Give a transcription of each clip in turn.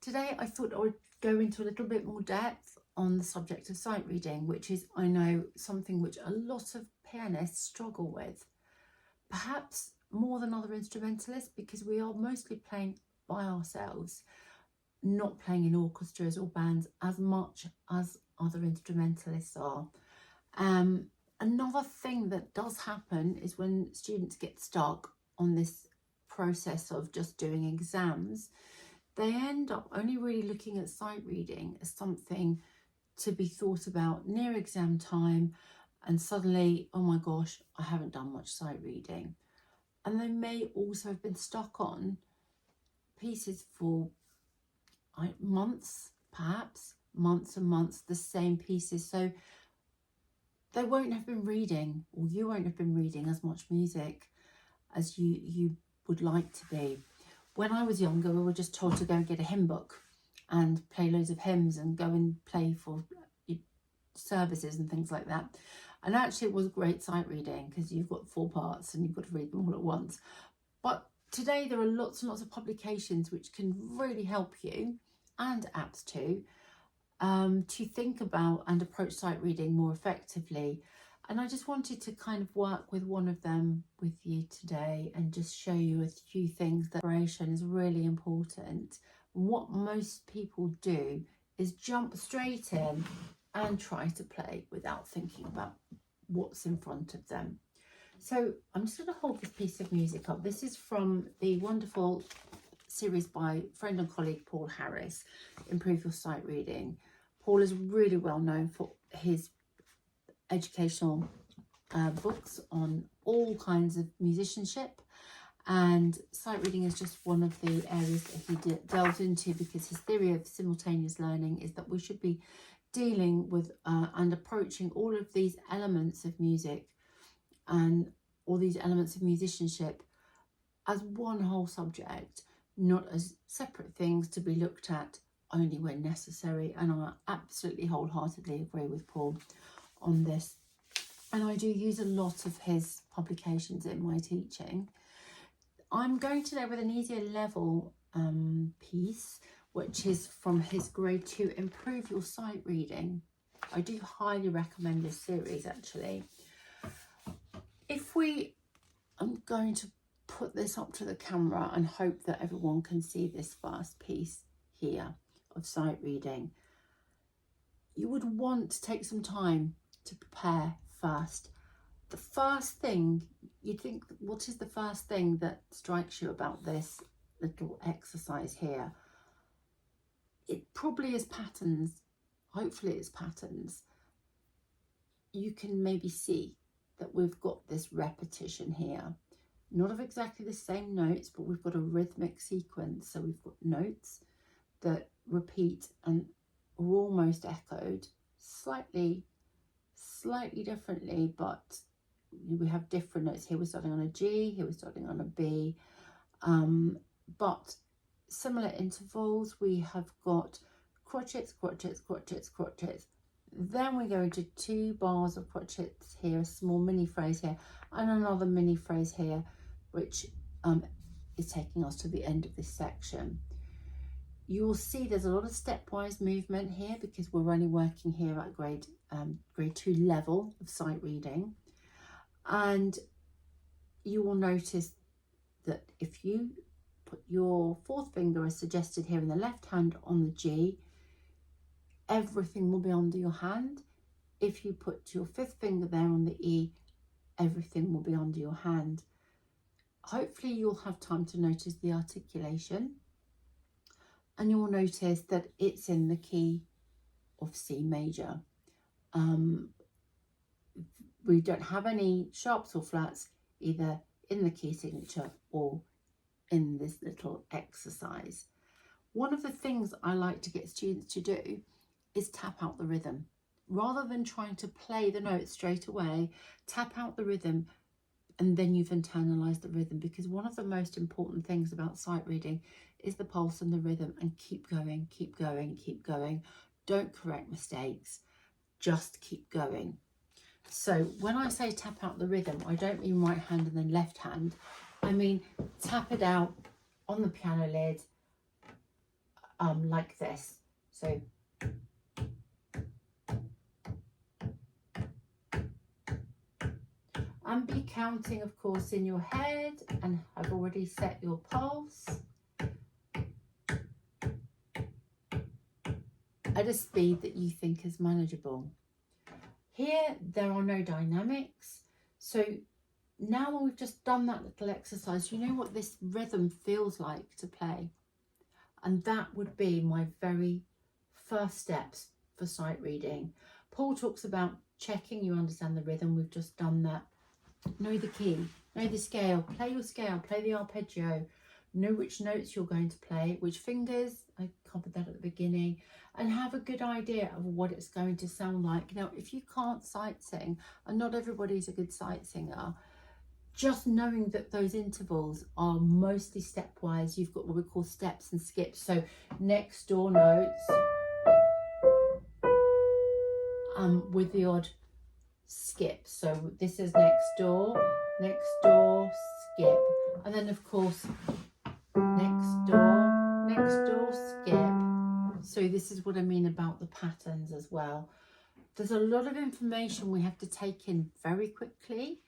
Today I thought I would go into a little bit more depth on the subject of sight reading, which is, I know, something which a lot of pianists struggle with, perhaps more than other instrumentalists, because we are mostly playing by ourselves, not playing in orchestras or bands as much as other instrumentalists are. Another thing that does happen is when students get stuck on this process of just doing exams, they end up only really looking at sight reading as something to be thought about near exam time, and suddenly, oh my gosh, I haven't done much sight reading. And they may also have been stuck on pieces for months, perhaps months and months, the same pieces. So they won't have been reading, or you won't have been reading as much music as you would like to be. When I was younger, we were just told to go and get a hymn book and play loads of hymns and go and play for services and things like that. And actually it was great sight reading because you've got 4 parts and you've got to read them all at once. But today there are lots and lots of publications which can really help you, and apps too, to think about and approach sight reading more effectively. And I just wanted to kind of work with one of them with you today and just show you a few things. That preparation is really important. What most people do is jump straight in and try to play without thinking about what's in front of them. So I'm just going to hold this piece of music up. This is from the wonderful series by friend and colleague Paul Harris, Improve Your Sight Reading. Paul is really well known for his educational books on all kinds of musicianship, and sight reading is just one of the areas that he delves into, because his theory of simultaneous learning is that we should be dealing with and approaching all of these elements of music and all these elements of musicianship as one whole subject, not as separate things to be looked at only when necessary. And I absolutely wholeheartedly agree with Paul on this, and I do use a lot of his publications in my teaching. I'm going today with an easier level piece, which is from his grade 2 Improve Your Sight Reading. I do highly recommend this series actually. I'm going to put this up to the camera and hope that everyone can see this first piece here of sight reading. You would want to take some time to prepare first. The first thing you'd think, what is the first thing that strikes you about this little exercise here? It probably is patterns. Hopefully it's patterns. You can maybe see that we've got this repetition here, not of exactly the same notes, but we've got a rhythmic sequence. So we've got notes that repeat and are almost echoed, slightly differently, but we have different notes. Here we're starting on a G, here we're starting on a B, but similar intervals. We have got crotchets, crotchets, crotchets, crotchets. Then we go into 2 bars of crotchets here, a small mini phrase here, and another mini phrase here, which is taking us to the end of this section. You will see there's a lot of stepwise movement here because we're only working here at grade 2 level of sight reading. And you will notice that if you put your 4th finger as suggested here in the left hand on the G, everything will be under your hand. If you put your 5th finger there on the E, everything will be under your hand. Hopefully you'll have time to notice the articulation, and you'll notice that it's in the key of C major. We don't have any sharps or flats either in the key signature or in this little exercise. One of the things I like to get students to do is tap out the rhythm. Rather than trying to play the notes straight away, tap out the rhythm, and then you've internalized the rhythm, because one of the most important things about sight reading is the pulse and the rhythm. And keep going, keep going, keep going. Don't correct mistakes, just keep going. So when I say tap out the rhythm, I don't mean right hand and then left hand. I mean tap it out on the piano lid like this. So and be counting, of course, in your head, and have already set your pulse at a speed that you think is manageable. Here, there are no dynamics. So now when we've just done that little exercise, you know what this rhythm feels like to play. And that would be my very first steps for sight reading. Paul talks about checking you understand the rhythm. We've just done that. Know the key, know the scale, play your scale, play the arpeggio, know which notes you're going to play, which fingers, I covered that at the beginning, and have a good idea of what it's going to sound like. Now, if you can't sight sing, and not everybody's a good sight singer, just knowing that those intervals are mostly stepwise, you've got what we call steps and skips. So next door notes with the odd skip. So this is next door, skip, and then of course next door, skip. So this is what I mean about the patterns as well. There's a lot of information we have to take in very quickly.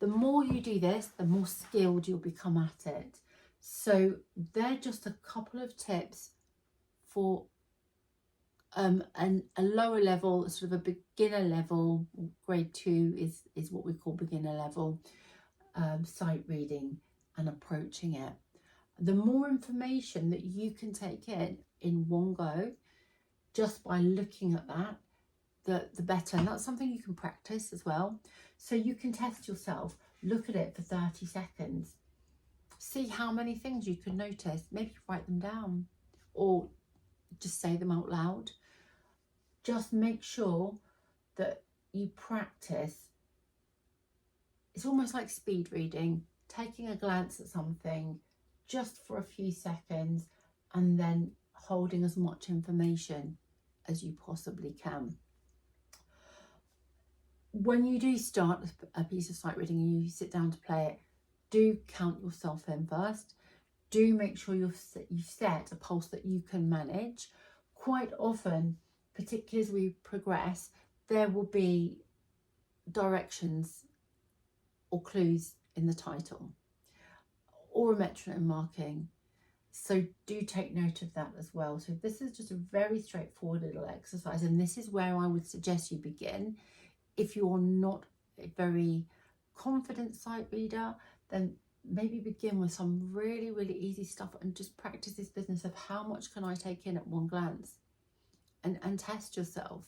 The more you do this, the more skilled you'll become at it. So they're just a couple of tips for a lower level, sort of a beginner level. Grade 2 is what we call beginner level sight reading and approaching it. The more information that you can take in one go, just by looking at that, the better. And that's something you can practice as well. So you can test yourself, look at it for 30 seconds, see how many things you can notice, maybe write them down or just say them out loud. Just make sure that you practice. It's almost like speed reading, taking a glance at something just for a few seconds and then holding as much information as you possibly can. When you do start a piece of sight reading and you sit down to play it, do count yourself in first. Do make sure you've set a pulse that you can manage. Quite often, particularly as we progress, there will be directions or clues in the title or a metronome marking. So do take note of that as well. So this is just a very straightforward little exercise, and this is where I would suggest you begin. If you're not a very confident sight reader, then maybe begin with some really, really easy stuff and just practice this business of how much can I take in at one glance, and test yourself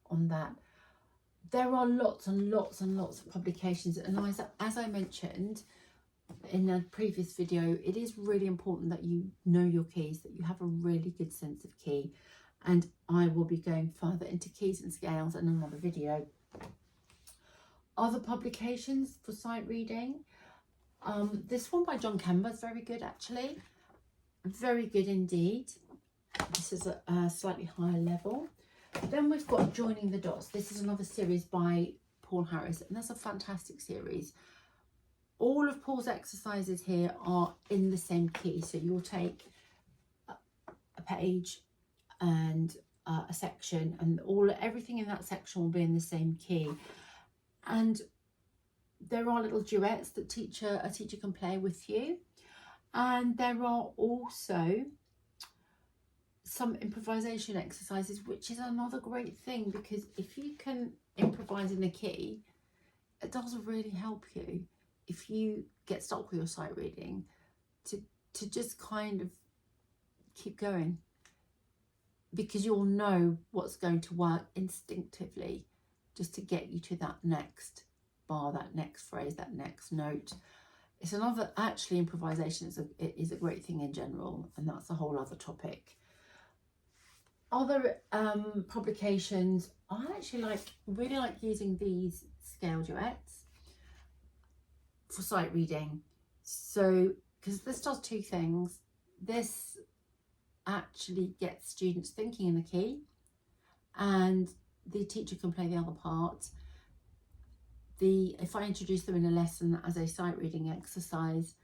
on that. There are lots and lots and lots of publications, and as I mentioned in a previous video, it is really important that you know your keys, that you have a really good sense of key, and I will be going further into keys and scales in another video. Other publications for sight reading, this one by John Kemba is very good, actually, very good indeed. This is a slightly higher level. Then we've got Joining the Dots. This is another series by Paul Harris, and that's a fantastic series. All of Paul's exercises here are in the same key. So you'll take a page and a section, and everything in that section will be in the same key. And there are little duets that a teacher can play with you. And there are also some improvisation exercises, which is another great thing, because if you can improvise in a key, it does really help you if you get stuck with your sight reading to just kind of keep going, because you'll know what's going to work instinctively just to get you to that next bar, that next phrase, that next note. It's another, actually improvisation is a great thing in general, and that's a whole other topic. Other publications, I actually really like using these scale duets for sight reading. So, because this does two things. This actually gets students thinking in the key, and the teacher can play the other part. If I introduce them in a lesson as a sight reading exercise,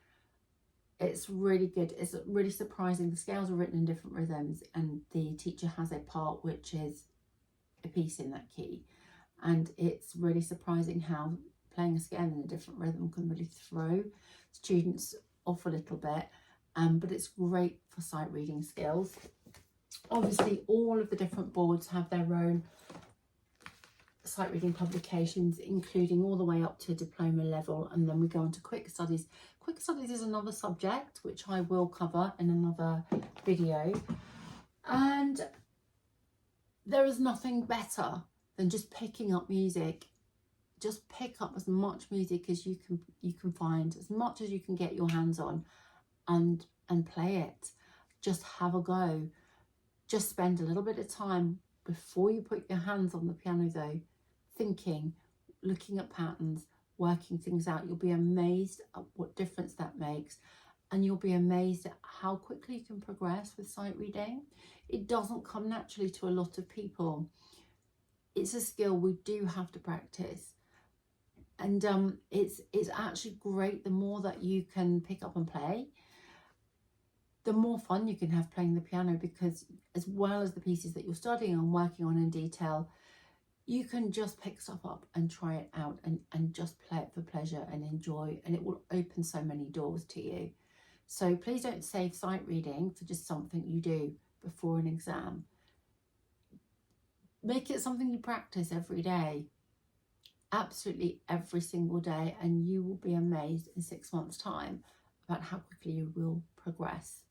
It's really good. It's really surprising. The scales are written in different rhythms, and the teacher has a part which is a piece in that key. And it's really surprising how playing a scale in a different rhythm can really throw students off a little bit. But it's great for sight reading skills. Obviously, all of the different boards have their own sight reading publications, including all the way up to diploma level, and then we go on to quick studies. Quick studies is another subject which I will cover in another video, and there is nothing better than just picking up music. Just pick up as much music as you can find, as much as you can get your hands on, and play it. Just have a go. Just spend a little bit of time before you put your hands on the piano though, thinking, looking at patterns, working things out. You'll be amazed at what difference that makes, and you'll be amazed at how quickly you can progress with sight reading. It doesn't come naturally to a lot of people. It's a skill we do have to practice, and it's actually great. The more that you can pick up and play, the more fun you can have playing the piano, because as well as the pieces that you're studying and working on in detail, you can just pick stuff up and try it out and just play it for pleasure and enjoy, and it will open so many doors to you. So please don't save sight reading for just something you do before an exam. Make it something you practice every day, absolutely every single day, and you will be amazed in 6 months' time about how quickly you will progress.